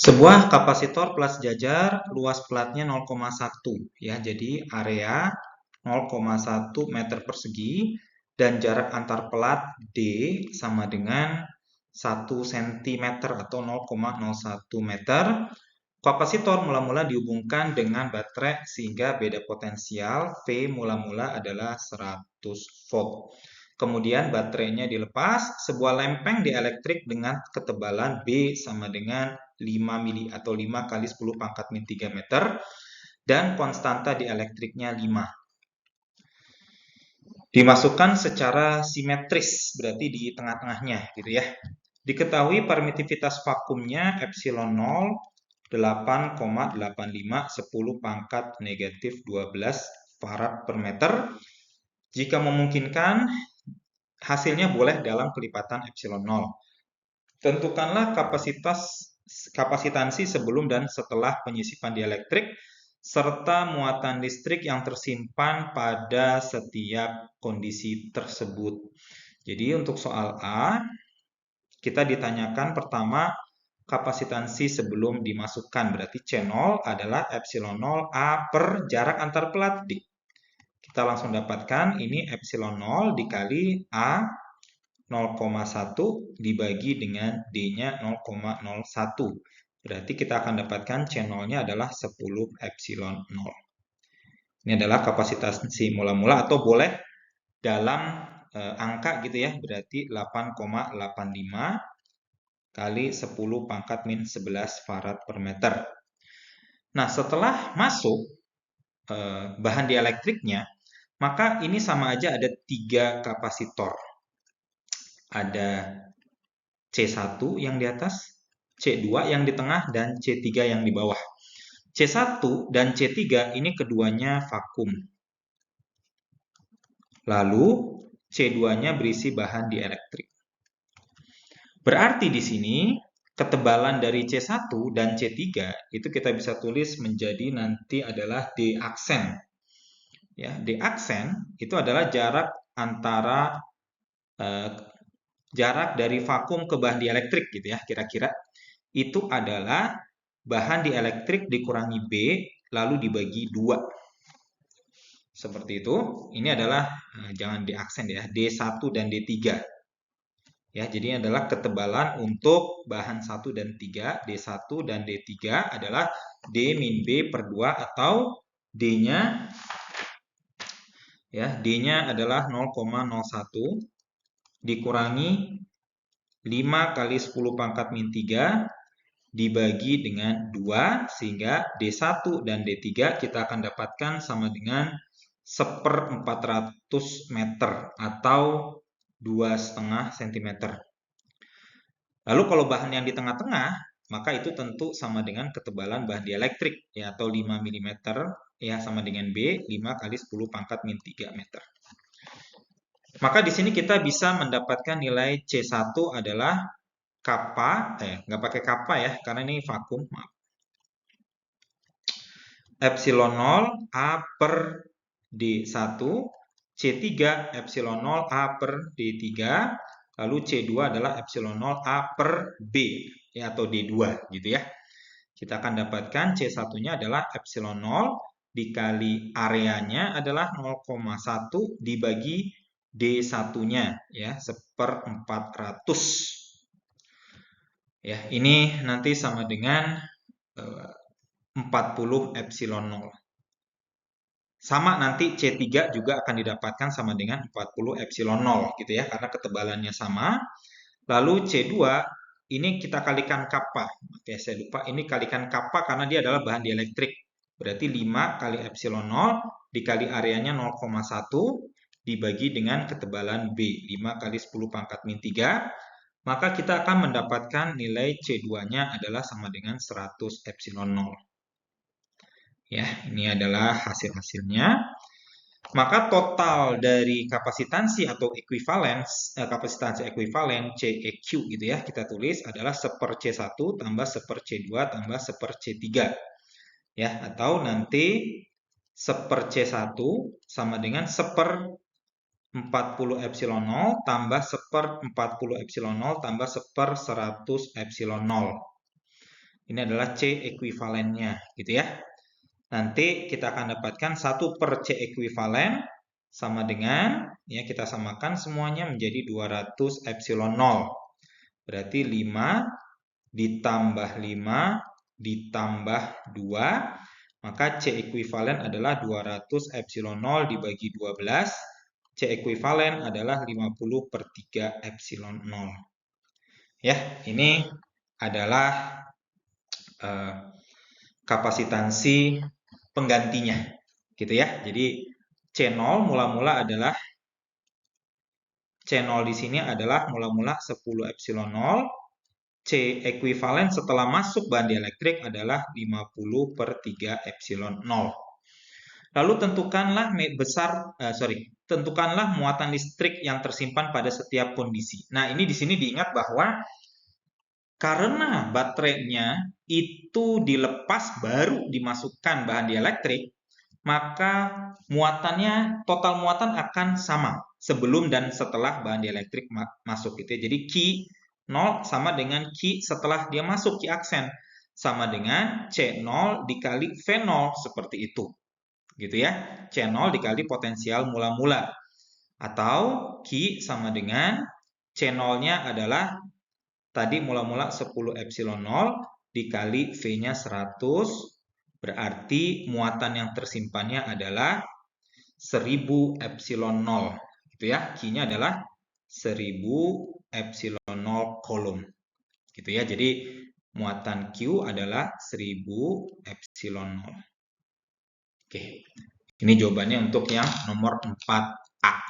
Sebuah kapasitor pelat sejajar, luas pelatnya 0,1 ya. Jadi area 0,1 meter persegi dan jarak antar pelat D sama dengan 1 cm atau 0,01 meter. Kapasitor mula-mula dihubungkan dengan baterai sehingga beda potensial V mula-mula adalah 100 volt. Kemudian baterainya dilepas, sebuah lempeng dielektrik dengan ketebalan B sama dengan 5 mili atau 5 kali 10 pangkat min 3 meter dan konstanta dielektriknya 5. Dimasukkan secara simetris, berarti di tengah-tengahnya gitu ya. Diketahui permitivitas vakumnya epsilon 0 8,85 10 pangkat negatif 12 farad per meter. Jika memungkinkan, hasilnya boleh dalam kelipatan epsilon 0. Tentukanlah kapasitansi sebelum dan setelah penyisipan dielektrik serta muatan listrik yang tersimpan pada setiap kondisi tersebut. Jadi untuk soal A, kita ditanyakan pertama kapasitansi sebelum dimasukkan, berarti C0 adalah epsilon 0 A per jarak antar pelat D. Kita langsung dapatkan ini epsilon 0 dikali A 0,1 dibagi dengan D-nya 0,01. Berarti kita akan dapatkan C0-nya adalah 10 epsilon 0. Ini adalah kapasitansi mula-mula atau boleh dalam angka gitu ya, berarti 8,85 kali 10 pangkat min 11 farad per meter. Nah, setelah masuk bahan dielektriknya, maka ini sama aja ada 3 kapasitor. Ada C1 yang di atas, C2 yang di tengah, dan C3 yang di bawah. C1 dan C3 ini keduanya vakum. Lalu C2-nya berisi bahan dielektrik. Berarti di sini ketebalan dari C1 dan C3 itu kita bisa tulis menjadi nanti adalah D aksen. Ya, D aksen itu adalah jarak antara jarak dari vakum ke bahan dielektrik gitu ya, kira-kira itu adalah bahan dielektrik dikurangi B lalu dibagi 2. Seperti itu. Ini adalah jangan D aksen ya, D1 dan D3. Ya, jadi ini adalah ketebalan untuk bahan 1 dan 3, D1 dan D3 adalah D min B per 2 atau D-nya ya, D-nya adalah 0,01 dikurangi 5 kali 10 pangkat min 3 dibagi dengan 2 sehingga D1 dan D3 kita akan dapatkan sama dengan 1/400 meter atau 2,5 cm. Lalu kalau bahan yang di tengah-tengah, maka itu tentu sama dengan ketebalan bahan dielektrik ya atau 5 mm ya sama dengan B 5 kali 10 pangkat min 3 meter. Maka di sini kita bisa mendapatkan nilai C1 adalah kappa, nggak pakai kappa ya karena ini vakum, maaf. Epsilon 0 A per D1, C3 epsilon 0 A per D3, lalu C2 adalah epsilon 0 A per B ya, atau D2 gitu ya. Kita akan dapatkan C1-nya adalah epsilon 0 dikali areanya adalah 0,1 dibagi D1-nya ya 1/400. Ya, ini nanti sama dengan 40 epsilon 0. Sama nanti C3 juga akan didapatkan sama dengan 40 epsilon 0 gitu ya, karena ketebalannya sama. Lalu C2 ini kita kalikan kappa. Oke, saya lupa ini kalikan kappa karena dia adalah bahan dielektrik. Berarti 5 kali epsilon 0 dikali areanya 0,1 dibagi dengan ketebalan B 5 kali 10 pangkat min 3. Maka kita akan mendapatkan nilai C2-nya adalah sama dengan 100 epsilon 0. Ya, ini adalah hasil-hasilnya. Maka total dari kapasitansi atau kapasitansi ekuivalen CEQ gitu ya, kita tulis adalah 1/C1 tambah 1/C2 tambah 1/C3. Ya, atau nanti 1/C1 sama dengan 1/40 epsilon 0 tambah 1/40 epsilon 0 tambah 1/100 epsilon 0. Ini adalah C ekuivalennya, gitu ya. Nanti kita akan dapatkan 1 per C ekuivalen sama dengan, ya kita samakan semuanya menjadi 200 epsilon 0. Berarti 5 ditambah 5 ditambah 2, maka C ekuivalen adalah 200 epsilon 0 dibagi 12. C ekuivalen adalah 50 per 3 epsilon 0. Ya, ini adalah kapasitansi penggantinya, gitu ya. Jadi C0 mula-mula adalah C0 di sini adalah mula-mula 10 epsilon 0. C ekuivalen setelah masuk bahan dielektrik adalah 50 per 3 epsilon 0. Lalu tentukanlah muatan listrik yang tersimpan pada setiap kondisi. Nah, ini di sini diingat bahwa karena baterainya itu dilepas baru dimasukkan bahan dielektrik, maka total muatan akan sama sebelum dan setelah bahan dielektrik masuk gitu ya. Jadi Q 0 sama dengan Q setelah dia masuk, Q aksen sama dengan C0 dikali V0 seperti itu. Gitu ya. C0 dikali potensial mula-mula. Atau Q sama dengan C0-nya adalah tadi mula-mula 10 epsilon 0 dikali V-nya 100, berarti muatan yang tersimpannya adalah 1000 epsilon 0. Gitu ya, Q-nya adalah 1000 epsilon 0 kolom. Gitu ya, jadi muatan Q adalah 1000 epsilon 0. Oke, ini jawabannya untuk yang nomor 4A.